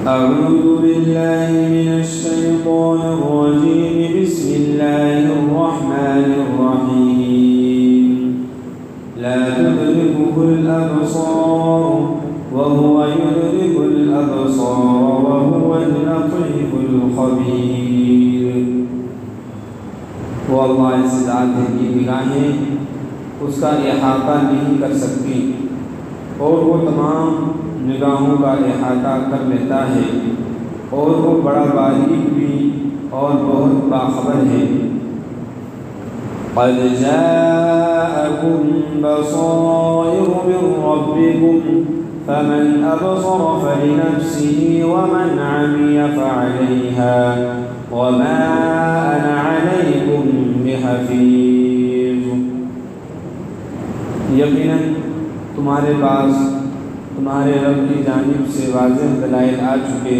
أعوذ بالله من الشيطان الرجيم بسم الله الرحمن الرحيم لا تدركه الأبصار وهو يدرك الأبصار وهو اللطيف الخبير۔ وہ اللہ سے ذات ہے کہ نگاہیں اس کا احاطہ نہیں کر سکتی اور وہ تمام نگاہوں کا احاطہ کر لیتا ہے، اور وہ بڑا باریک بھی اور بہت باخبر ہے۔ قد جاءكم بصائر من ربكم فمن أبصر فلنفسه ومن عمي فعليها وما أنا عليكم بحفيظ۔ یقیناً تمہارے پاس تمہارے رب کی جانب سے واضح دلائل آ چکے،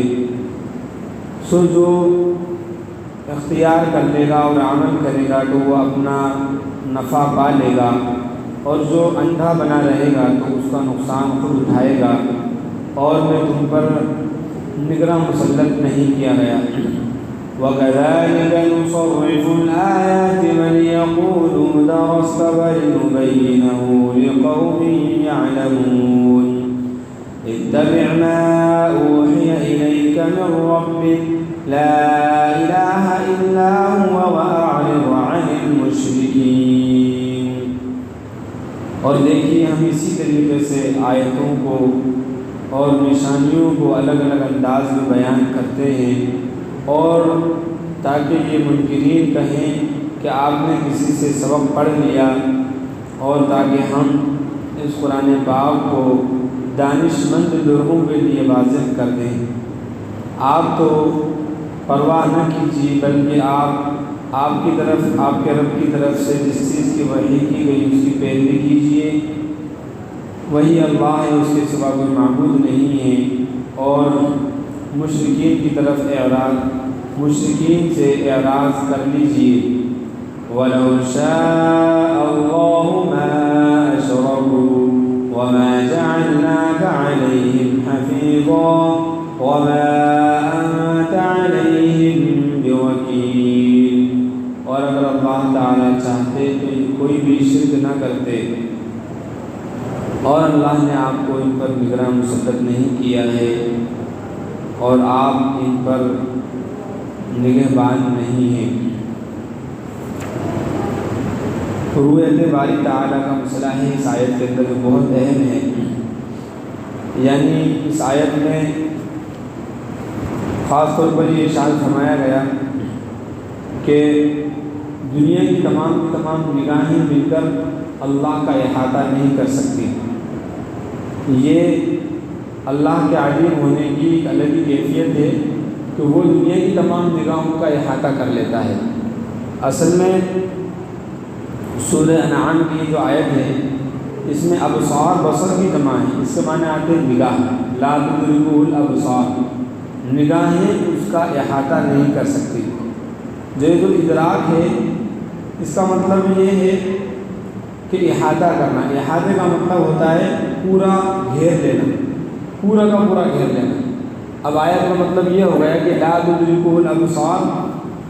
سو جو اختیار کر لے گا اور عمل کرے گا تو وہ اپنا نفع پا لے گا، اور جو اندھا بنا رہے گا تو اس کا نقصان خود اٹھائے گا، اور میں تم پر نگراں مسلط نہیں کیا گیا۔ وَكَذَلِكَ نُصَرِّفُ الْآيَاتِ وَلِيَقُولُوا دَرَسْتَ وَلِنُبَيِّنَهُ لِقَوْمٍ يَعْلَمُونَ اتَّبِعْ مَا أُوحِيَ إِلَيْكَ مِنْ رَبِّكَ لَا إِلَهَ إِلَّا هُوَ وَأَعْرِضْ عَنِ الْمُشْرِكِينَ۔ اور دیکھیے ہم اسی طریقے سے آیتوں کو اور نشانیوں کو الگ الگ انداز میں بیان کرتے ہیں، اور تاکہ یہ منکرین کہیں کہ آپ نے کسی سے سبق پڑھ لیا، اور تاکہ ہم اس قرآن پاک کو دانش مند لوگوں کے لیے واضح کر دیں۔ آپ تو پرواہ نہ کیجیے، بلکہ آپ کی طرف آپ کے رب کی طرف سے جس چیز کی وحی کی گئی اس کی پیروی کیجیے، وہی اللہ ہے، اس کے سوا کوئی معبود نہیں ہے، اور مشرکین کی طرف مشرکین سے اعراض کر لیجیے۔ وَلَوْ شَاءَ اللَّهُ مَا أَشْرَكُوا وَمَا جَعَلْنَاكَ عَلَيْهِمْ حَفِيظًا وَمَا أَنْتَ عَلَيْهِمْ بِوَكِيلٍ۔ اور اگر اللہ تعالیٰ چاہتے تو کوئی بھی شرک نہ کرتے، اور اللہ نے آپ کو ان پر نگراں مسلط نہیں کیا ہے، اور آپ ان پر نگہبان نہیں ہیں۔ رؤیت باری تعالیٰ کا مسئلہ ہے اس آیت کے اندر جو بہت اہم ہے، یعنی اس آیت میں خاص طور پر یہ ارشاد فرمایا گیا کہ دنیا کی تمام نگاہیں مل کر اللہ کا احاطہ نہیں کر سکتی۔ یہ اللہ کے عالم ہونے کی ایک الگ ہی کیفیت ہے کہ وہ دنیا کی تمام نگاہوں کا احاطہ کر لیتا ہے۔ اصل میں سورہ انعام کی جو آیت ہے اس میں ابصار بصر کی جمع ہے، اس کے معنی آتے ہیں نگاہ، لا تدرکہ الابصار، نگاہیں اس کا احاطہ نہیں کر سکتی۔ جو ادراک ہے اس کا مطلب یہ ہے کہ احاطہ کرنا، احاطے کا مطلب ہوتا ہے پورا گھیر لینا، پورا کا پورا گھیر لینا۔ اب آیت کا مطلب یہ ہو گیا کہ لا تدرکہ الابصار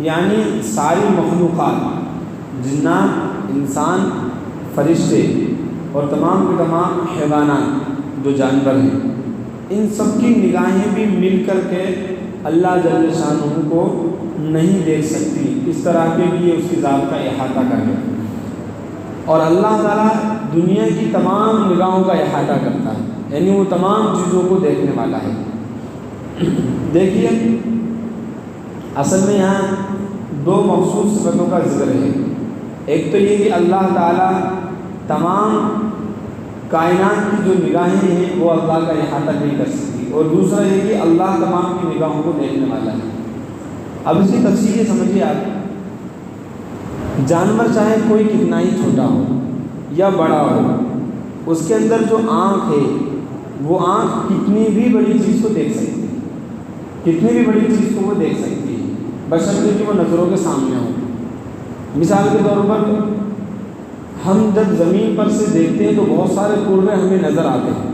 یعنی ساری مخلوقات، جنات، انسان، فرشتے اور تمام کے تمام حیوانات جو جانور ہیں، ان سب کی نگاہیں بھی مل کر کے اللہ جل شانہ کو نہیں دیکھ سکتی، اس طرح کے بھی اس کی ذات کا احاطہ کر لے۔ اور اللہ تعالیٰ دنیا کی تمام نگاہوں کا احاطہ کرتا ہے، یعنی وہ تمام چیزوں کو دیکھنے والا ہے۔ دیکھیے اصل میں یہاں دو مخصوص صفتوں کا ذکر ہے، ایک تو یہ کہ اللہ تعالیٰ تمام کائنات کی جو نگاہیں ہیں وہ اللہ کا احاطہ نہیں کر سکتی، اور دوسرا یہ کہ اللہ تمام کی نگاہوں کو دیکھنے والا ہے۔ اب اس کی تفصیل یہ سمجھیے آپ، جانور چاہے کوئی کتنا ہی چھوٹا ہو یا بڑا ہو، اس کے اندر جو آنکھ ہے وہ آنکھ کتنی بھی بڑی چیز کو دیکھ سکتی ہے، کتنی بھی بڑی چیز کو وہ دیکھ سکتی ہے، بشرطے کہ وہ نظروں کے سامنے ہو۔ مثال کے طور پر ہم جب زمین پر سے دیکھتے ہیں تو بہت سارے قربے ہمیں نظر آتے ہیں،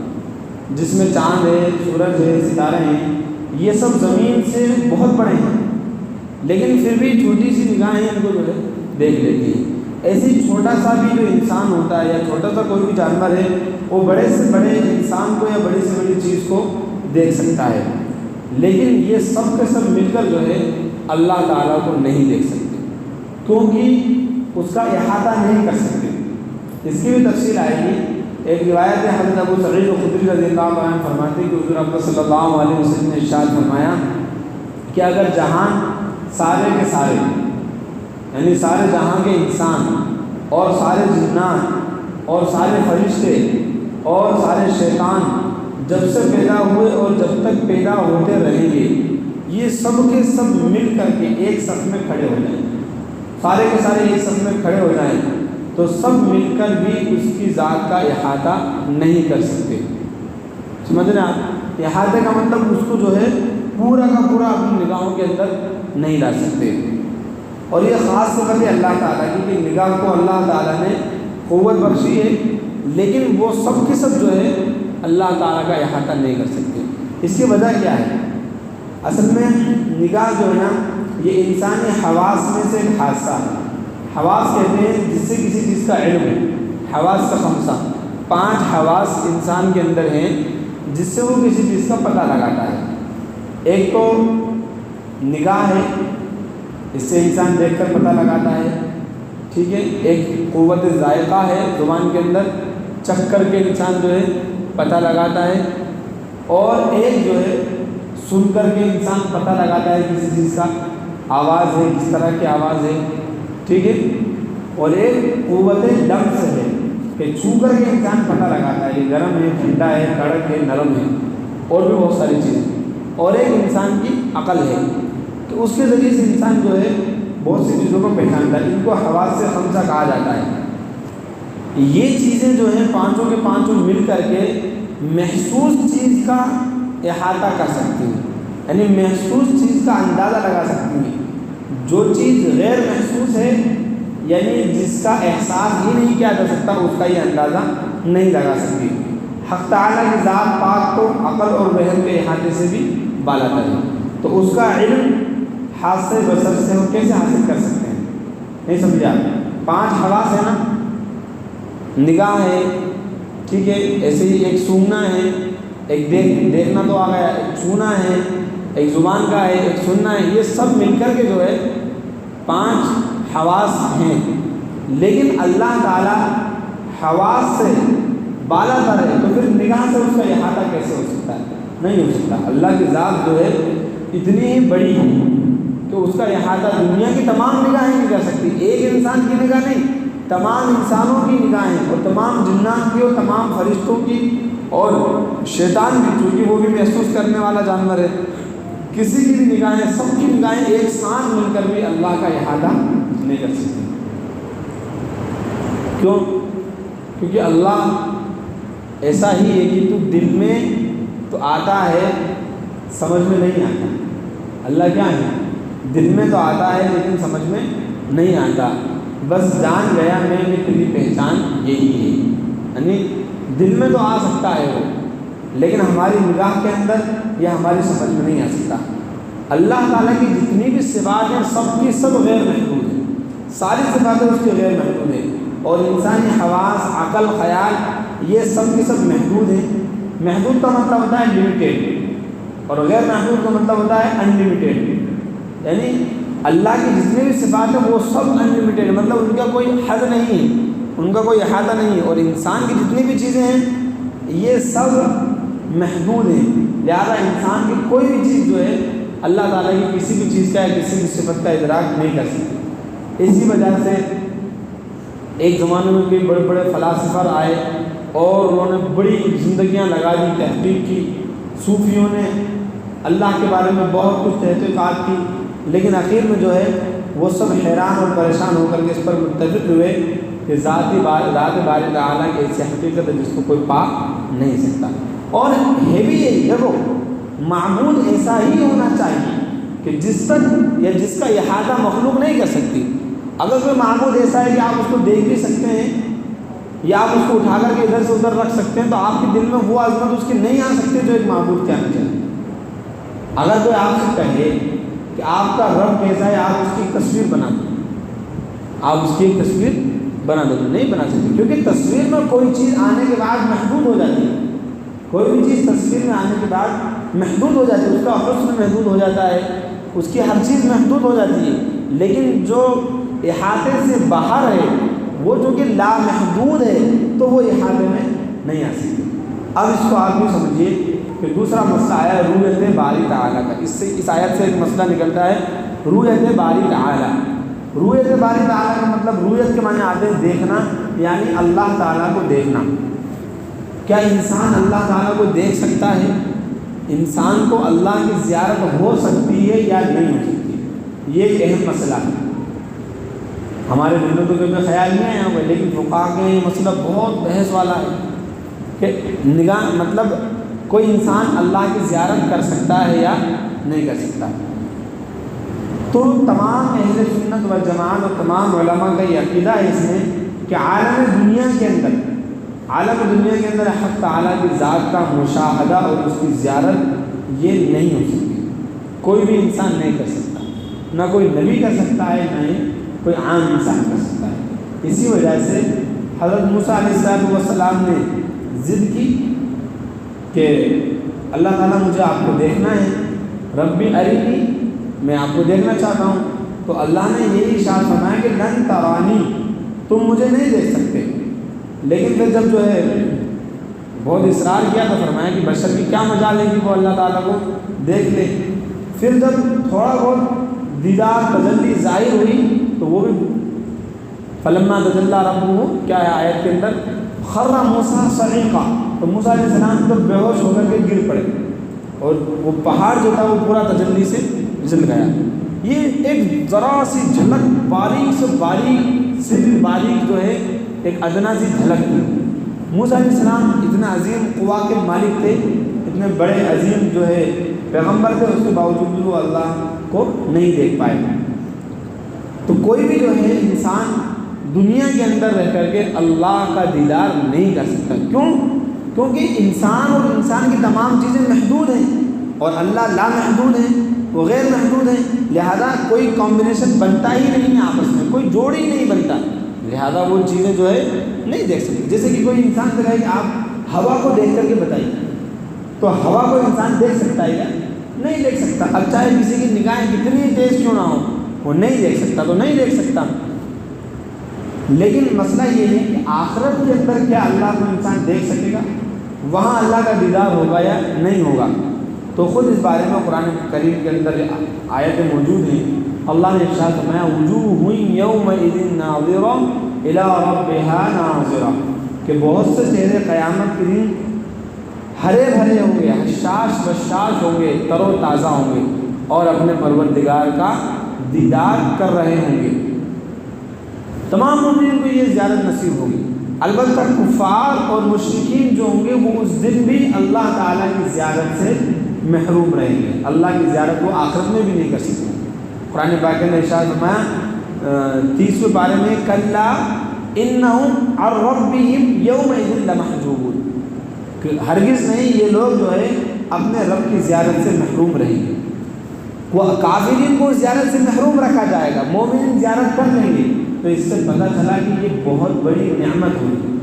جس میں چاند ہے، سورج ہے، ستارے ہیں، یہ سب زمین سے بہت بڑے ہیں، لیکن پھر بھی چھوٹی سی نگاہیں ان کو جو ہے دیکھ لیتی ہیں۔ ایسے ہی چھوٹا سا بھی جو انسان ہوتا ہے یا چھوٹا سا کوئی بھی جانور ہے، وہ بڑے سے بڑے انسان کو یا بڑی سے بڑی چیز کو دیکھ سکتا ہے، لیکن یہ سب کے سب مل کر جو ہے اللہ تعالیٰ کو نہیں دیکھ سکتے، کیونکہ اس کا احاطہ نہیں کر سکتے۔ اس کی بھی تفصیل آئے گی۔ ایک روایت ہے، حضرت ابو سعید خدری رضی اللہ عنہ فرماتے ہیں کہ حضور اکرم صلی اللہ علیہ وسلم نے ارشاد فرمایا کہ اگر جہان سارے کے سارے، یعنی سارے جہاں کے انسان اور سارے جنات اور سارے فرشتے اور سارے شیطان جب سے پیدا ہوئے اور جب تک پیدا ہوتے رہیں گے، یہ سب کے سب مل کر کے ایک صف میں کھڑے ہو جائیں، سارے کے سارے ایک صف میں کھڑے ہو جائیں، تو سب مل کر بھی اس کی ذات کا احاطہ نہیں کر سکتے۔ سمجھ رہے ہیں آپ؟ احاطے کا مطلب اس کو جو ہے پورا کا پورا اپنی نگاہوں کے اندر نہیں لا سکتے۔ اور یہ خاص طور پہ اللہ تعالیٰ کی کہ نگاہ کو اللہ تعالیٰ نے قوت بخشی ہے، لیکن وہ سب کے سب جو ہے اللہ تعالیٰ کا احاطہ نہیں کر سکتے۔ اس کی وجہ کیا ہے؟ اصل میں نگاہ جو ہے نا، یہ انسانی حواس میں سے ایک حادثہ ہے۔ حواس کہتے ہیں جس سے کسی چیز کا علم ہے۔ حواس کا خمسہ، 5 حواس انسان کے اندر ہیں جس سے وہ کسی چیز کا پتہ لگاتا ہے۔ ایک تو نگاہ ہے، اس سے انسان دیکھ کر پتہ لگاتا ہے، ٹھیک ہے۔ ایک قوت ذائقہ ہے، زبان کے اندر چکھ کر کے انسان جو ہے پتہ لگاتا ہے، اور ایک جو ہے سن کر کے انسان پتہ لگاتا ہے کسی چیز کا آواز ہے، کس طرح کی آواز ہے، ٹھیک ہے۔ اور ایک قوت لمس ہے کہ چھو کر کے انسان پتہ لگاتا ہے کہ گرم ہے، ٹھنڈا ہے، کڑک ہے، نرم ہے، اور بھی بہت ساری چیزیں۔ اور ایک انسان کی عقل ہے کہ اس کے ذریعے سے انسان جو ہے بہت سی چیزوں کو پہچانتا ہے۔ ان کو حواس سے خمسہ کہا جاتا ہے۔ یہ چیزیں جو ہیں پانچوں کے پانچوں مل کر کے محسوس چیز کا احاطہ کر سکتی ہیں، یعنی محسوس چیز کا اندازہ لگا سکتی ہیں۔ جو چیز غیر محسوس ہے، یعنی جس کا احساس ہی نہیں کیا جا سکتا، اس کا یہ اندازہ نہیں لگا سکتی۔ حق تعالیٰ کی ذات پاک کو عقل اور وہم کے احاطے سے بھی بالا تر ہے، تو اس کا علم حاسِ بصر سے ہم کیسے حاصل کر سکتے ہیں؟ نہیں سمجھے آپ؟ 5 حواس ہے نا، نگاہ ہے، ٹھیک ہے، ایسے ہی ایک سونگنا ہے، ایک دیکھنا تو آ گیا، ایک چھونا ہے، ایک زبان کا ہے، ایک سننا ہے، یہ سب مل کر کے جو ہے 5 حواس ہیں۔ لیکن اللہ تعالیٰ حواس سے بالا تر ہے، تو پھر نگاہ سے اس کا احاطہ کیسے ہو سکتا ہے؟ نہیں ہو سکتا۔ اللہ کی ذات جو ہے اتنی ہی بڑی ہے کہ اس کا احاطہ دنیا کی تمام نگاہیں نہیں کر سکتی۔ ایک انسان کی نگاہ نہیں، تمام انسانوں کی نگاہیں، اور تمام جنات کی، اور تمام فرشتوں کی، اور شیطان بھی، چونکہ وہ بھی محسوس کرنے والا جانور ہے، کسی کی بھی نگاہیں، سب کی نگاہیں ایک ساتھ مل کر بھی اللہ کا احاطہ نہیں کر سکتی۔ کیوں؟ کیونکہ اللہ ایسا ہی ہے کہ تو دل میں تو آتا ہے، سمجھ میں نہیں آتا۔ اللہ کیا ہے؟ دل میں تو آتا ہے لیکن سمجھ میں نہیں آتا، بس جان گیا میں کہ تیری پہچان یہی ہے۔ یعنی دل میں تو آ سکتا ہے وہ، لیکن ہماری نگاہ کے اندر یا ہماری سمجھ میں نہیں آ سکتا۔ اللہ تعالیٰ کی جتنی بھی صفات ہیں سب کی سب غیر محدود ہیں، ساری صفاتیں اس کی غیر محدود ہیں، اور انسانی حواس، عقل، خیال، یہ سب کے سب محدود ہیں۔ محدود کا مطلب ہوتا ہے لمیٹیڈ، اور غیر محدود کا مطلب ہوتا ہے ان لمیٹیڈ۔ یعنی اللہ کی جتنی بھی صفات ہیں وہ سب ان لمیٹیڈ، مطلب ان کا کوئی حد نہیں ہے، ان کا کوئی احاطہ نہیں ہے۔ اور انسان کی جتنی بھی چیزیں ہیں یہ سب محدود ہیں، لہذا انسان کی کوئی بھی چیز جو ہے اللہ تعالیٰ کی کسی بھی چیز کا یا کسی بھی صفت کا ادراک نہیں کر سکتی۔ اسی وجہ سے ایک زمانے میں کوئی بڑے بڑے فلاسفر آئے اور انہوں نے بڑی زندگیاں لگا دی، تحقیق کی، صوفیوں نے اللہ کے بارے میں بہت کچھ تحقیقات کی، لیکن آخر میں جو ہے وہ سب حیران اور پریشان ہو کر کے اس پر متفق ہوئے کہ ذات باری تعالیٰ کی ایسی حقیقت ہے جس کو کوئی پا نہیں سکتا۔ اور ہے بھی یہ، دیکھو معبود ایسا ہی ہونا چاہیے کہ جس تک یا جس کا احاطہ مخلوق نہیں کر سکتی۔ اگر کوئی معبود ایسا ہے کہ آپ اس کو دیکھ بھی سکتے ہیں یا آپ اس کو اٹھا کر کے ادھر سے ادھر رکھ سکتے ہیں، تو آپ کے دل میں وہ عظمت اس کی نہیں آ سکتی جو ایک معبود کے آنا چاہیے۔ اگر کوئی آپ سے کہے کہ آپ کا رب کیسا ہے، آپ اس کی تصویر بنا دو، آپ اس کی ایک تصویر بنا دو، نہیں بنا سکتے، کیونکہ تصویر میں کوئی چیز آنے کے بعد محدود ہو جاتی ہے، کوئی بھی چیز تصویر میں آنے کے بعد محدود ہو جاتی ہے، اس کا حسن محدود ہو جاتا ہے، اس کی ہر چیز محدود ہو جاتی ہے، لیکن جو احاطے سے باہر ہے، وہ جو کہ لامحدود ہے، تو وہ احاطے میں نہیں آ سکتی۔ اب اس کو آپ بھی سمجھیے کہ دوسرا مسئلہ آیا رؤیت باری تعالیٰ کا، اس آیت سے ایک مسئلہ نکلتا ہے رؤیت باری تعالیٰ۔ رؤیت باری تعالیٰ کا مطلب رؤیت کے معنی آتے ہیں دیکھنا، یعنی اللہ تعالیٰ کو دیکھنا۔ کیا انسان اللہ تعالیٰ کو دیکھ سکتا ہے؟ انسان کو اللہ کی زیارت ہو سکتی ہے یا نہیں ہو سکتی؟ یہ ایک اہم مسئلہ ہے، ہمارے دلوں تو کوئی خیال نہیں آیا ہوگا، لیکن فقہاء کے یہ مسئلہ بہت بحث والا ہے کہ نگاہ مطلب کوئی انسان اللہ کی زیارت کر سکتا ہے یا نہیں کر سکتا۔ تو تمام اہل سنت و جماعت اور تمام علماء کا یہ عقیدہ ہے اس میں کہ عالم دنیا کے اندر حق تعالیٰ کی ذات کا مشاہدہ اور اس کی زیارت یہ نہیں ہو سکتی، کوئی بھی انسان نہیں کر سکتا، نہ کوئی نبی کر سکتا ہے، نہ ہی کوئی عام انسان کر سکتا ہے۔ اسی وجہ سے حضرت موسیٰ علیہ السلام نے ضد کی کہ اللہ تعالیٰ مجھے آپ کو دیکھنا ہے، ربی ارینی، میں آپ کو دیکھنا چاہتا ہوں، تو اللہ نے یہی ارشاد فرمایا کہ لن ترانی، تم مجھے نہیں دیکھ سکتے۔ لیکن پھر جب جو ہے بہت اصرار کیا تو فرمایا کہ بشر کی کیا مجال ہے کہ وہ اللہ تعالیٰ کو دیکھ لے۔ پھر جب تھوڑا بہت دیدار تجلی ظاہر ہوئی تو وہ بھی فلما تجلی ربہ، کیا ہے آیت کے اندر، خر موسیٰ صعیقا، تو موسیٰ علیہ السلام تو بے ہوش ہو کر کے گر پڑے اور وہ پہاڑ جو تھا وہ پورا تجلی سے جل گیا۔ یہ ایک ذرا سی جھلک، باریک سے بھی باریک جو ہے ایک ادنا سی جھلک تھی۔ موسیٰ علیہ السلام اتنے عظیم قوا کے مالک تھے، اتنے بڑے عظیم جو ہے پیغمبر تھے، اس کے باوجود بھی وہ اللہ کو نہیں دیکھ پائے۔ تو کوئی بھی جو ہے انسان دنیا کے اندر رہ کر کے اللہ کا دیدار نہیں کر سکتا۔ کیوں؟ کیونکہ انسان اور انسان کی تمام چیزیں محدود ہیں اور اللہ لامحدود ہیں، وہ غیر محدود ہیں، لہذا کوئی کمبینیشن بنتا ہی نہیں ہے، آپس میں کوئی جوڑ ہی نہیں بنتا، لہذا وہ چیزیں جو ہے نہیں دیکھ سکتے۔ جیسے کہ کوئی انسان سے کہے کہ آپ ہوا کو دیکھ کر کے بتائیے، تو ہوا کو انسان دیکھ سکتا ہے کیا؟ نہیں دیکھ سکتا۔ اب چاہے کسی کی نگاہیں کتنی تیز کیوں نہ ہو، وہ نہیں دیکھ سکتا تو نہیں دیکھ سکتا۔ لیکن مسئلہ یہ ہے کہ آخرت کے اندر کیا اللہ کو انسان دیکھ سکے گا؟ وہاں اللہ کا دیدار ہوگا یا نہیں ہوگا؟ تو خود اس بارے میں قرآن کریم کے اندر آیتیں موجود ہیں۔ اللہ نے ارشاد فرمایا وجوہ یومئذ ناظرہ الی ربہا ناظرہ، کہ بہت سے چہرے قیامت کے دن ہرے بھرے ہوں گے، حشاش بشاش ہوں گے، تر و تازہ ہوں گے اور اپنے پروردگار کا دیدار کر رہے ہوں گے۔ تمام مومنین کو یہ زیارت نصیب ہوگی، البتہ کفار اور مشرکین جو ہوں گے وہ اس دن بھی اللہ تعالیٰ کی زیارت سے محروم رہیں گے، اللہ کی زیارت وہ آخرت میں بھی نہیں کر سکتے۔ قرآن پاک نے ارشاد فرمایا 30ویں پارے میں کلا انہم عن ربہم یومئذ لمحجوبون، کہ ہرگز نہیں یہ لوگ جو ہے اپنے رب کی زیارت سے محروم رہیں گے۔ وہ کافرین کو زیارت سے محروم رکھا جائے گا، مومنین زیارت کر لیں گے۔ تو اس سے پتہ چلا کہ یہ بہت بڑی نعمت ہوگی،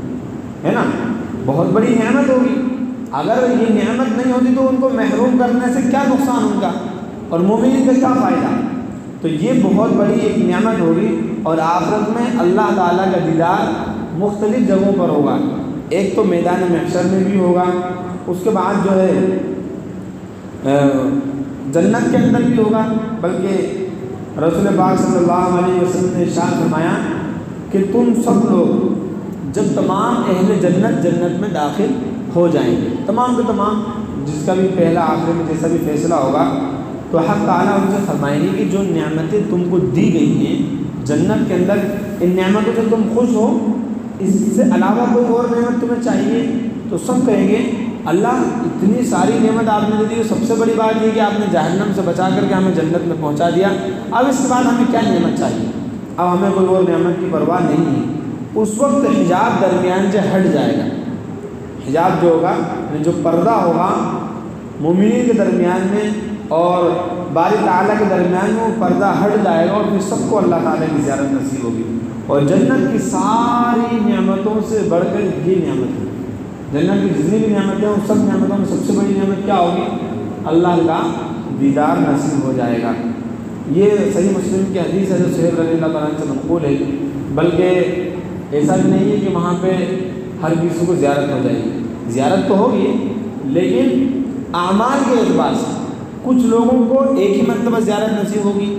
ہے نا، بہت بڑی نعمت ہوگی۔ اگر یہ نعمت نہیں ہوتی تو ان کو محروم کرنے سے کیا نقصان ہوگا اور مومنین کا کیا فائدہ؟ تو یہ بہت بڑی ایک نعمت ہوگی، اور آخرت میں اللہ تعالیٰ کا دیدار مختلف جگہوں پر ہوگا۔ ایک تو میدان محشر میں بھی ہوگا، اس کے بعد جو ہے جنت کے اندر بھی ہوگا، بلکہ رسول پاک صلی اللہ علیہ وسلم نے ارشاد فرمایا کہ تم سب لوگ جب تمام اہل جنت میں داخل ہو جائیں گے، تمام کے تمام، جس کا بھی پہلا آخر میں جیسا بھی فیصلہ ہوگا، تو حق تعالیٰ ان سے فرمائیں گے کہ جو نعمتیں تم کو دی گئی ہیں جنت کے اندر، ان نعمتوں سے تم خوش ہو، اس سے علاوہ کوئی اور نعمت تمہیں چاہیے؟ تو سب کہیں گے اللہ اتنی ساری نعمت آپ نے دے دی، سب سے بڑی بات یہ کہ آپ نے جہنم سے بچا کر کے ہمیں جنت میں پہنچا دیا، اب اس کے بعد ہمیں کیا نعمت چاہیے؟ اب ہمیں کوئی اور نعمت کی پرواہ نہیں ہے۔ اس وقت حجاب درمیان سے ہٹ جائے گا، حجاب جو ہوگا جو پردہ ہوگا مومنین کے درمیان میں اور باری تعالیٰ کے درمیان میں وہ پردہ ہٹ جائے گا اور پھر سب کو اللہ تعالیٰ کی زیارت نصیب ہوگی۔ اور جنت کی ساری نعمتوں سے بڑھ کر یہ نعمت ہے، جنت کی جتنی بھی نعمتیں ہیں ان سب نعمتوں میں سب سے بڑی نعمت کیا ہوگی؟ اللہ کا دیدار نصیب ہو جائے گا۔ یہ صحیح مسلم کی حدیث ہے جو صہیب رضی اللہ تعالیٰ عنہ سے منقول ہے، بلکہ ایسا بھی نہیں ہے کہ وہاں پہ ہر کسی کو زیارت ہو جائے گی، زیارت تو ہوگی لیکن اعمال کے اعتبار سے کچھ لوگوں کو ایک ہی مرتبہ زیارت نصیب ہوگی،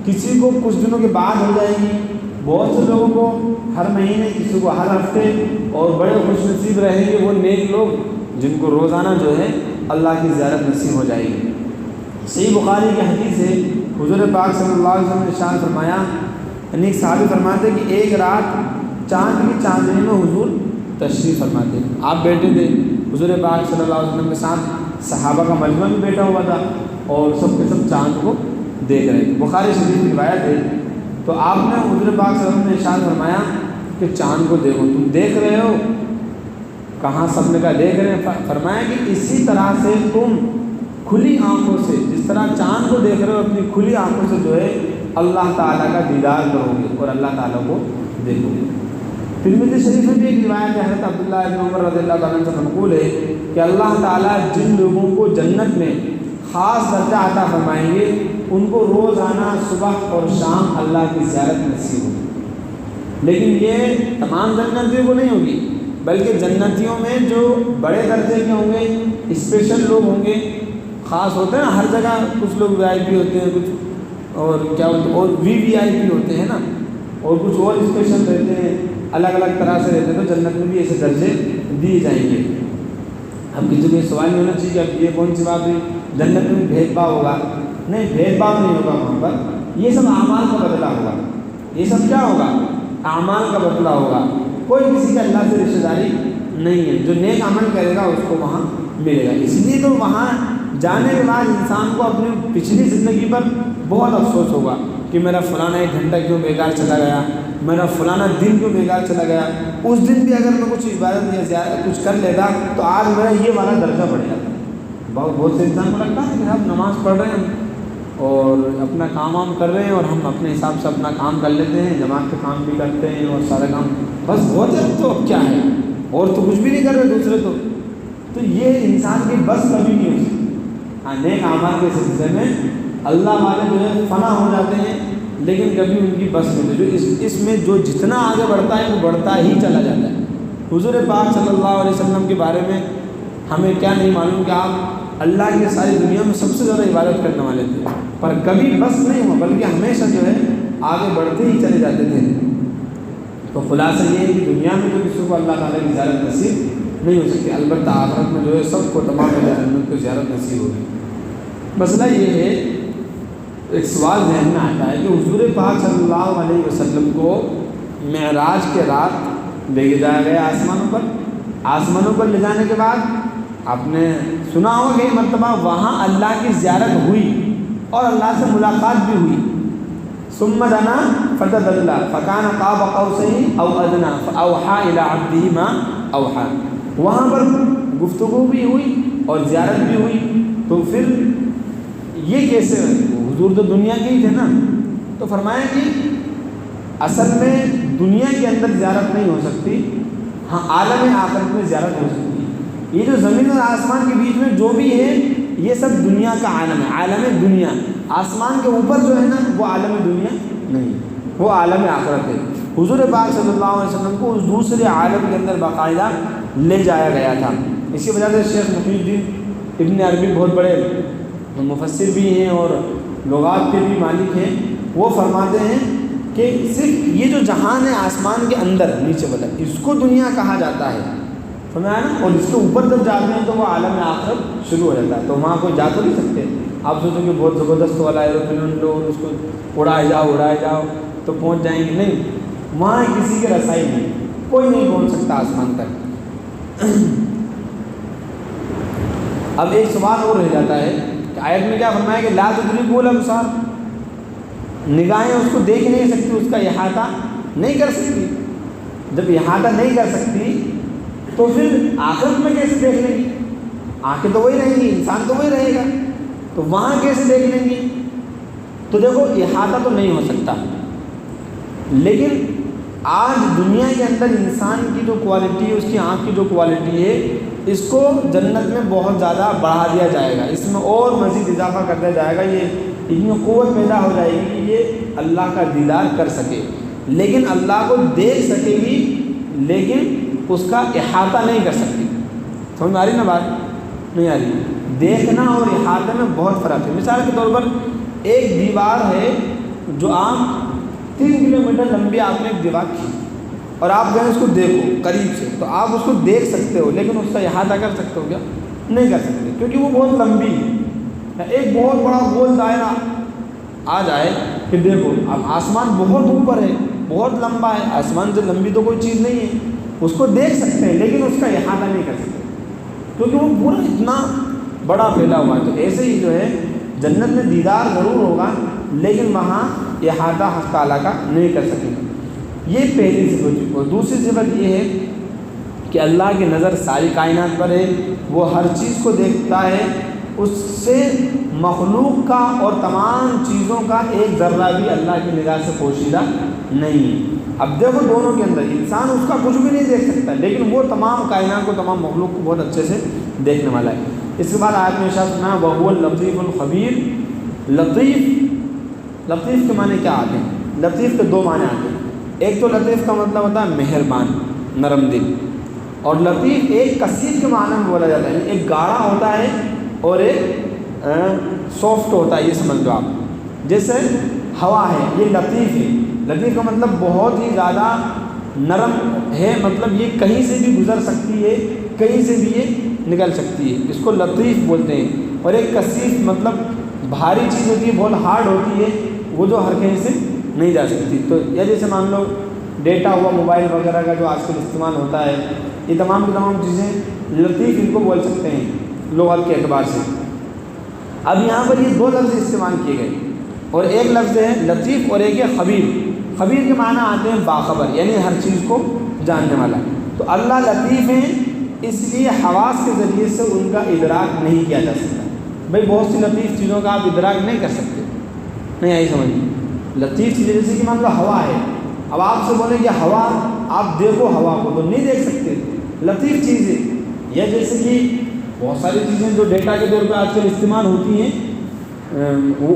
کسی کو کچھ دنوں کے بعد ہو جائے گی، بہت سے لوگوں کو ہر مہینے، کسی کو ہر ہفتے، اور بڑے خوش نصیب رہیں گے وہ نیک لوگ جن کو روزانہ جو ہے اللہ کی زیارت نصیب ہو جائے گی۔ صحیح بخاری کی حدیث ہے، حضور پاک صلی اللہ علیہ وسلم نے ارشاد فرمایا، ایک صحابی فرماتے کہ ایک رات چاند کی چاندنی میں حضور تشریف فرماتے، آپ بیٹھے تھے، حضور پاک صلی اللہ علیہ وسلم کے ساتھ صحابہ کا مجمع بھی بیٹھا ہوا تھا اور سب کے سب چاند کو دیکھ رہے تھے۔ بخاری شریف کی روایت ہے، تو آپ نے حضور پاک صلی اللہ علیہ وسلم نے ارشاد فرمایا کہ چاند کو دیکھو، تم دیکھ رہے ہو؟ کہاں؟ سب نے کہا دیکھ رہے ہیں۔ فرمایا کہ اسی طرح سے تم کھلی آنکھوں سے، جس طرح چاند کو دیکھ رہے ہو، اپنی کھلی آنکھوں سے جو ہے اللہ تعالیٰ کا دیدار کرو گے اور اللہ تعالیٰ کو دیکھو گے۔ ترمذی شریف میں بھی ایک روایت ہے، حضرت عبداللہ ابن عمر رضی اللہ تعالیٰ عنہ سے منقول ہے کہ اللہ تعالیٰ جن لوگوں کو جنت میں خاص درجہ عطا فرمائیں گے ان کو روزانہ صبح اور شام اللہ کی زیارت نصیب ہوگی، لیکن یہ تمام جنتیوں کو نہیں ہوگی، بلکہ جنتیوں میں جو بڑے درجے کے ہوں گے، اسپیشل لوگ ہوں گے، خاص ہوتے ہیں نا ہر جگہ، کچھ لوگ وی آئی پی ہوتے ہیں، کچھ اور کیا ہوتے ہیں، اور وی آئی پی ہوتے ہیں نا، اور کچھ اور اسپیشل رہتے ہیں، الگ الگ طرح سے رہتے ہیں، تو جنت میں بھی ایسے درجے دیے جائیں گے۔ اب کسی کو یہ سوال نہیں ہونا چاہیے کہ اب یہ کون سی بات ہے جنت میں بھید بھاؤ ہوگا؟ نہیں، بھید بھاؤ نہیں ہوگا وہاں پر، یہ سب اعمال کا بدلہ ہوگا، یہ سب کیا ہوگا؟ اعمال کا بدلہ ہوگا، کوئی کسی کے اللہ سے رشتہ داری نہیں ہے، جو نیک عمل کرے گا اس کو وہاں ملے گا۔ اس لیے تو وہاں جانے کے بعد انسان کو اپنی پچھلی زندگی پر بہت افسوس ہوگا کہ میرا فلانا ایک گھنٹہ کیوں بیکار چلا گیا، میرا فلانا دن کیوں بیکار چلا گیا، اس دن بھی اگر میں کچھ عبادت یا زیادہ کچھ کر لیتا تو آج میرا یہ والا درجہ بڑھ جاتا۔ بہت سے انسان کو لگتا ہے کہ ہم نماز پڑھ رہے ہیں اور اپنا کام وام کر رہے ہیں اور ہم اپنے حساب سے اپنا کام کر لیتے ہیں، جماعت کے کام بھی کرتے ہیں اور سارے کام بس بہت ہے، تو اب کیا ہے، اور تو کچھ بھی نہیں کر رہے دوسرے تو یہ انسان کی بس کبھی نہیں ہو سکتی۔ نیک اعمال کے سلسلے میں اللہ والے جو ہے فنا ہو جاتے ہیں، لیکن کبھی ان کی بس نہیں ہوتی، جو اس میں جو جتنا آگے بڑھتا ہے وہ بڑھتا ہی چلا جاتا ہے۔ حضور پاک صلی اللہ علیہ وسلم کے بارے میں ہمیں کیا نہیں معلوم کہ آپ اللہ کی ساری دنیا میں سب سے زیادہ عبادت کرنے والے تھے، پر کبھی بس نہیں ہوا، بلکہ ہمیشہ جو ہے آگے بڑھتے ہی چلے جاتے تھے۔ تو خلاصہ یہ ہے کہ دنیا میں تو کسی کو اللہ تعالیٰ کی زیارت نصیب نہیں ہو سکتی، البتہ آخرت میں جو ہے سب کو تمام جنت کو زیارت نصیب ہوگی۔ مسئلہ یہ ہے، ایک سوال ذہن میں آتا ہے کہ حضور پاک صلی اللہ علیہ وسلم کو معراج کے رات لے کے جایا گیا آسمانوں پر لے جانے کے بعد آپ نے سنا ہوگا کہ مرتبہ وہاں اللہ کی زیارت ہوئی اور اللہ سے ملاقات بھی ہوئی۔ ثم دنا فتدلى فكان قاب قوسين او ادنى فاوحى الى عبده ما اوحى، وہاں پر گفتگو بھی ہوئی اور زیارت بھی ہوئی۔ تو پھر یہ کیسے، حضور تو دنیا کے ہی تھے نا، تو فرمایا کہ اصل میں دنیا کے اندر زیارت نہیں ہو سکتی، ہاں عالم آخرت میں زیارت ہو سکتی ہے۔ یہ جو زمین اور آسمان کے بیچ میں جو بھی ہے یہ سب دنیا کا عالم ہے، عالم دنیا۔ آسمان کے اوپر جو ہے نا وہ عالم دنیا نہیں، وہ عالم آخرت ہے۔ حضور پاک صلی اللہ علیہ وسلم کو اس دوسرے عالم کے اندر باقاعدہ لے جایا گیا تھا۔ اسی وجہ سے شیخ محی الدین ابن عربی بہت بڑے مفسر بھی ہیں اور لغات کے بھی مالک ہیں، وہ فرماتے ہیں کہ صرف یہ جو جہان ہے آسمان کے اندر نیچے والا، اس کو دنیا کہا جاتا ہے، سمجھا نا، اور اس کے اوپر جب جاتے ہیں تو وہ عالم آخرت شروع ہو جاتا ہے۔ تو وہاں کوئی جا تو نہیں سکتے، آپ سوچو کہ بہت زبردست والا ایروپلین لو اس کو اڑائے جاؤ تو پہنچ جائیں گے، نہیں، وہاں کسی کے رسائی نہیں، کوئی نہیں پہنچ سکتا آسمان تک۔ اب ایک سوال اور رہ جاتا ہے کہ آیت میں کیا فرمایا کہ لا تدرکہ الابصار، نگاہیں اس کو دیکھ نہیں سکتی، اس کا احاطہ نہیں کر سکتی۔ جب احاطہ نہیں کر سکتی تو پھر آخرت میں کیسے دیکھ لیں گی؟ آنکھیں تو وہی رہیں گی، انسان تو وہی رہے گا، تو وہاں کیسے دیکھ لیں گے؟ تو دیکھو احاطہ تو نہیں ہو سکتا، لیکن آج دنیا کے اندر انسان کی جو کوالٹی ہے، اس کی آنکھ کی جو کوالٹی ہے، اس کو جنت میں بہت زیادہ بڑھا دیا جائے گا، اس میں اور مزید اضافہ کر دیا جائے گا، یہ ان میں قوت پیدا ہو جائے گی کہ یہ اللہ کا دیدار کر سکے، لیکن اللہ کو دیکھ سکے گی لیکن اس کا احاطہ نہیں کر سکتی۔ سمجھ میں آ رہی نا بات؟ نہیں آ رہی؟ دیکھنا اور احاطے میں بہت فرق ہے۔ مثال کے طور پر ایک دیوار ہے جو آپ 3 کلومیٹر لمبی آپ نے ایک دیوار کی اور آپ گئے اس کو دیکھو قریب سے، تو آپ اس کو دیکھ سکتے ہو لیکن اس کا احاطہ کر سکتے ہو کیا؟ نہیں کر سکتے، کیونکہ وہ بہت لمبی ہے۔ ایک بہت بڑا گول دائرہ آ جائے کہ دیکھو اب آسمان بہت اوپر ہے، بہت لمبا ہے، آسمان سے لمبی تو کوئی چیز نہیں ہے، اس کو دیکھ سکتے ہیں لیکن اس کا احاطہ نہیں کر سکتے کیونکہ وہ پورا اتنا بڑا پھیلا ہوا ہے۔ تو ایسے ہی جو ہے جنت میں دیدار ضرور ہوگا لیکن وہاں احاطہ حق تعالیٰ کا نہیں کر سکیں گے۔ یہ پہلی صفت۔ اور دوسری صفت یہ ہے کہ اللہ کی نظر ساری کائنات پر ہے، وہ ہر چیز کو دیکھتا ہے، اس سے مخلوق کا اور تمام چیزوں کا ایک ذرہ بھی اللہ کی نگاہ سے پوشیدہ نہیں ہے۔ اب دیکھو دونوں کے اندر انسان اس کا کچھ بھی نہیں دیکھ سکتا لیکن وہ تمام کائنات کو، تمام مخلوق کو بہت اچھے سے دیکھنے والا ہے۔ اس کے بعد آیت میں ارشاد فرمایا وَهُوَ اللطیف الخبیر۔ لطیف کے معنی کیا آتے ہیں؟ لطیف کے 2 معنی آتے ہیں۔ ایک تو لطیف کا مطلب ہوتا ہے مہربان، نرم دل، اور لطیف ایک کثیر کے معنی میں بولا جاتا ہے، ایک گاڑھا ہوتا ہے اور ایک سافٹ ہوتا ہے، یہ سمجھ لو آپ۔ جیسے ہوا ہے، یہ لطیف ہے، لطیف کا مطلب بہت ہی زیادہ نرم ہے، مطلب یہ کہیں سے بھی گزر سکتی ہے، کہیں سے بھی یہ نکل سکتی ہے، اس کو لطیف بولتے ہیں۔ اور ایک کثیف مطلب بھاری چیز ہوتی ہے، بہت ہارڈ ہوتی ہے، وہ جو ہر کہیں سے نہیں جا سکتی۔ تو یا جیسے مان لو ڈیٹا ہوا موبائل وغیرہ کا جو آج کل استعمال ہوتا ہے، یہ تمام کی تمام چیزیں لطیف ان کو بول سکتے ہیں لغت کے اعتبار سے۔ اب یہاں پر یہ 2 لفظ استعمال کیے گئے، اور ایک لفظ ہے لطیف اور ایک ہے خبیر۔ خبیر کے معنی آتے ہیں باخبر، یعنی ہر چیز کو جاننے والا۔ تو اللہ لطیف ہیں، اس لیے حواس کے ذریعے سے ان کا ادراک نہیں کیا جا سکتا۔ بھائی بہت سی لطیف چیزوں کا آپ ادراک نہیں کر سکتے، نہیں آئی سمجھ؟ لطیف چیزیں جیسے کہ مان لو ہوا ہے، اب آپ سے بولیں کہ ہوا آپ دیکھو ہوا کو، تو نہیں دیکھ سکتے، لطیف چیز ہے۔ یا جیسے کہ بہت ساری چیزیں جو ڈیٹا کے طور پہ آج کل استعمال ہوتی ہیں،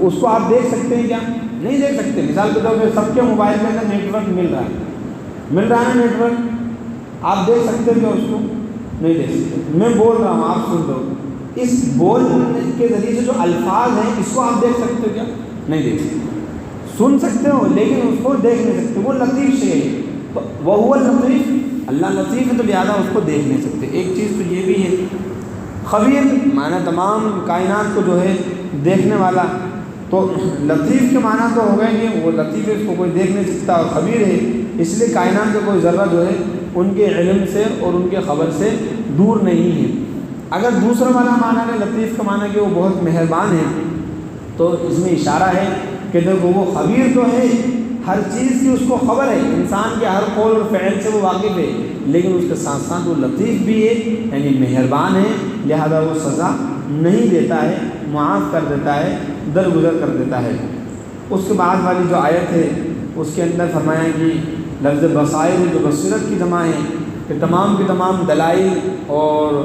اس کو آپ دیکھ سکتے ہیں کیا؟ نہیں دیکھ سکتے۔ مثال کے طور پہ سب کے موبائل کے اندر نیٹ ورک مل رہا ہے نیٹ ورک، آپ دیکھ سکتے ہیں کیا اس کو؟ نہیں دیکھ سکتے۔ میں بول رہا ہوں، آپ سن رہے ہو، اس بولنے کے ذریعے سے جو الفاظ ہیں اس کو آپ دیکھ سکتے ہو کیا؟ نہیں دیکھ سکتے۔ سن سکتے ہو لیکن اس کو دیکھ نہیں سکتے، وہ لطیف شے ہے۔ تو وَهُوَ اللطیف، اللہ لطیف ہے تو لہٰذا اس کو دیکھ نہیں سکتے۔ ایک چیز تو یہ بھی ہے۔ خبیر معنی تمام کائنات کو جو ہے دیکھنے والا، تو لطیف کے معنی تو ہو گئے کہ وہ لطیف ہے، اس کو کوئی دیکھ نہیں سکتا، اور خبیر ہے اس لیے کائنات کا کوئی ذرہ جو ہے ان کے علم سے اور ان کے خبر سے دور نہیں ہے۔ اگر دوسرا معنی ہے لطیف کا معنی کہ وہ بہت مہربان ہے، تو اس میں اشارہ ہے کہ دیکھو وہ خبیر تو ہے، ہر چیز کی اس کو خبر ہے، انسان کے ہر قول اور فعل سے وہ واقف ہے، لیکن اس کے ساتھ ساتھ وہ لطیف بھی ہے، یعنی مہربان ہے، لہذا وہ سزا نہیں دیتا ہے، معاف کر دیتا ہے، درگزر کر دیتا ہے۔ اس کے بعد والی جو آیت ہے اس کے اندر فرمایا کہ لفظ بصائر جو بصیرت کی جمع ہے، کہ تمام کی تمام دلائل اور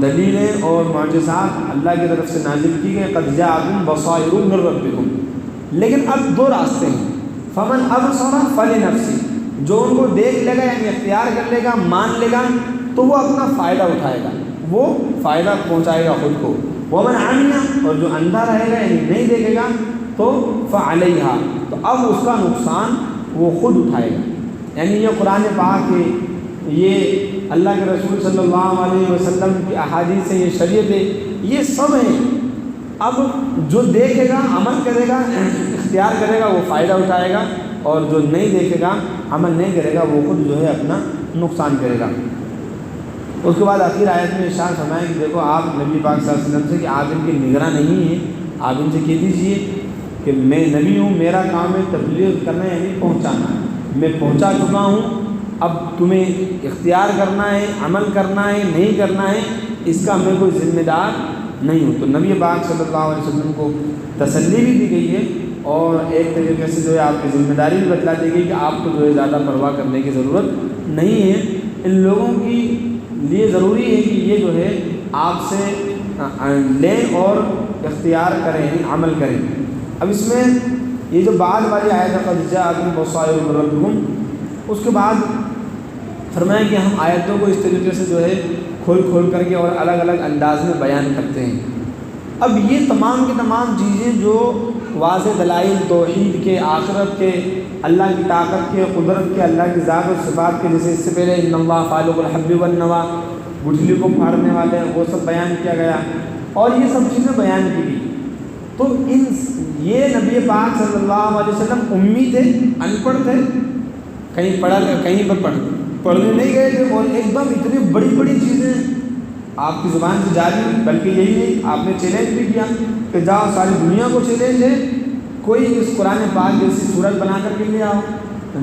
دلیلیں اور معجزات اللہ کی طرف سے نازل کی گئے، قد جاءکم بصائر من ربکم۔ لیکن اب 2 راستے ہیں، فمن ابصر فلنفسہ، جو ان کو دیکھ لے گا یعنی اختیار کر لے گا، مان لے گا، تو وہ اپنا فائدہ اٹھائے گا، وہ فائدہ پہنچائے گا خود کو۔ ومن عمی، اور جو اندھا رہے گا یعنی نہیں دیکھے گا، تو فعلیہا، تو اب اس کا نقصان وہ خود اٹھائے گا۔ یعنی یہ قرآن پاک ہے، یہ اللہ کے رسول صلی اللہ علیہ وسلم کی احادیث ہے، یہ شریعت ہے، یہ سب ہیں۔ اب جو دیکھے گا، عمل کرے گا، اختیار کرے گا، وہ فائدہ اٹھائے گا، اور جو نہیں دیکھے گا، عمل نہیں کرے گا، وہ خود جو ہے اپنا نقصان کرے گا۔ اس کے بعد آخر آیت میں ارشاد فرمایا کہ دیکھو آپ نبی پاک صلی اللہ علیہ وسلم سے کہ آپ ان کی نگراں نہیں ہیں، آپ ان سے کہہ دیجئے کہ میں نبی ہوں، میرا کام ہے تبلیغ کرنا یعنی پہنچانا، میں پہنچا چکا ہوں، اب تمہیں اختیار کرنا ہے، عمل کرنا ہے، نہیں کرنا ہے، اس کا میں کوئی ذمہ دار نہیں ہو۔ تو نبی پاک صلی اللہ علیہ وسلم کو تسلی بھی دی گئی ہے اور ایک طریقے سے جو ہے آپ کی ذمہ داری بھی بتلا دی گئی کہ آپ کو جو ہے زیادہ پرواہ کرنے کی ضرورت نہیں ہے۔ ان لوگوں کی لیے ضروری ہے کہ یہ جو ہے آپ سے لیں اور اختیار کریں، عمل کریں۔ اب اس میں یہ جو بعد والی آیت قد جاءکم بصائر من ربکم، اس کے بعد فرمایا کہ ہم آیتوں کو اس طریقے سے جو ہے کھول کر کے اور الگ الگ انداز میں بیان کرتے ہیں۔ اب یہ تمام کی تمام چیزیں جو واضح دلائل توحید کے، آخرت کے، اللہ کی طاقت کے، قدرت کے، اللہ کی ذات و صفات کے، جیسے اس سے پہلے ان اللہ فالق الحب والنوى، گٹھلی کو پھاڑنے والے، وہ سب بیان کیا گیا اور یہ سب چیزیں بیان کی گئی۔ تو یہ نبی پاک صلی اللہ علیہ وسلم امی تھے، ان پڑھ تھے، کہیں پر پڑھنے نہیں گئے تھے، اور ایک دم اتنی بڑی بڑی چیزیں آپ کی زبان سے جاری، بلکہ یہی نہیں، آپ نے چیلنج بھی کیا کہ جاؤ ساری دنیا کو چیلنج ہے، کوئی اس قرآن پاک جیسی صورت بنا کر کے لے آؤ،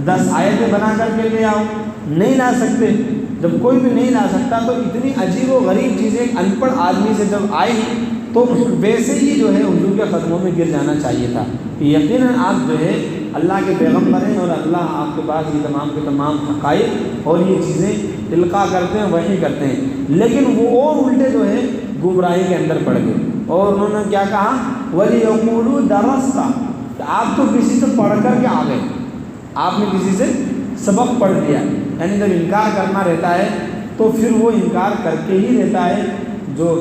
10 آیتیں بنا کر کے لے آؤ، نہیں لا سکتے۔ جب کوئی بھی نہیں لا سکتا تو اتنی عجیب و غریب چیزیں ان پڑھ آدمی سے جب آئی تو ویسے ہی جو ہے حضور کے قدموں میں گر جانا چاہیے تھا کہ یقیناً آپ جو ہے اللہ کے پیغمبر ہیں اور اللہ آپ کے پاس یہ تمام کے تمام حقائق اور یہ چیزیں القاء کرتے ہیں، وحی کرتے ہیں۔ لیکن وہ اور الٹے جو ہے گمراہی کے اندر پڑ گئے اور انہوں نے کیا کہا، وَلِيَقُولُوا دَرَسْتَ، کہ آپ تو کسی سے پڑھ کر کے آ گئے، آپ نے کسی سے سبق پڑھ لیا۔ یعنی جب انکار کرنا رہتا ہے تو پھر وہ انکار کر کے ہی رہتا ہے۔ جو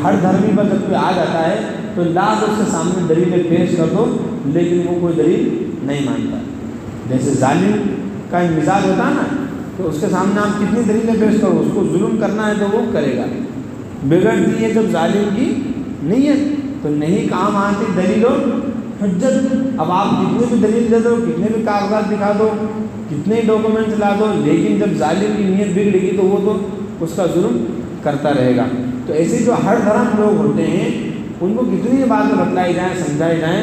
ہر دھرمی پر جب کوئی آ جاتا ہے تو لاکھ اس کے سامنے دلیلیں پیش کر دو، لیکن وہ کوئی دلیل نہیں مانتا۔ جیسے ظالم کا مزاج ہوتا ہے نا، تو اس کے سامنے آپ کتنی دلیلیں پیش کرو، اس کو ظلم کرنا ہے تو وہ کرے گا۔ بگڑتی ہے جب ظالم کی نیت تو نہیں کام آتی دلیل و حجت۔ اب آپ کتنے بھی دلیل دے دو، کتنے بھی کاغذات دکھا دو، کتنے ڈاکومنٹس لا دو، لیکن جب ظالم کی نیت بگڑے گی تو وہ تو اس کا ظلم کرتا رہے گا۔ تو ایسے جو ہر دھرم لوگ ہوتے ہیں ان کو کتنی باتیں بتلائی جائیں، سمجھائی جائیں،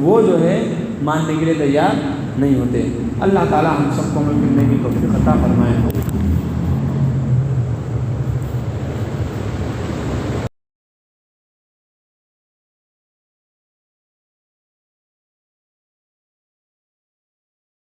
وہ جو ہے ماننے کے لیے تیار نہیں ہوتے۔ اللہ تعالی ہم سب کو عمل کرنے کی توفیق عطا فرمائے۔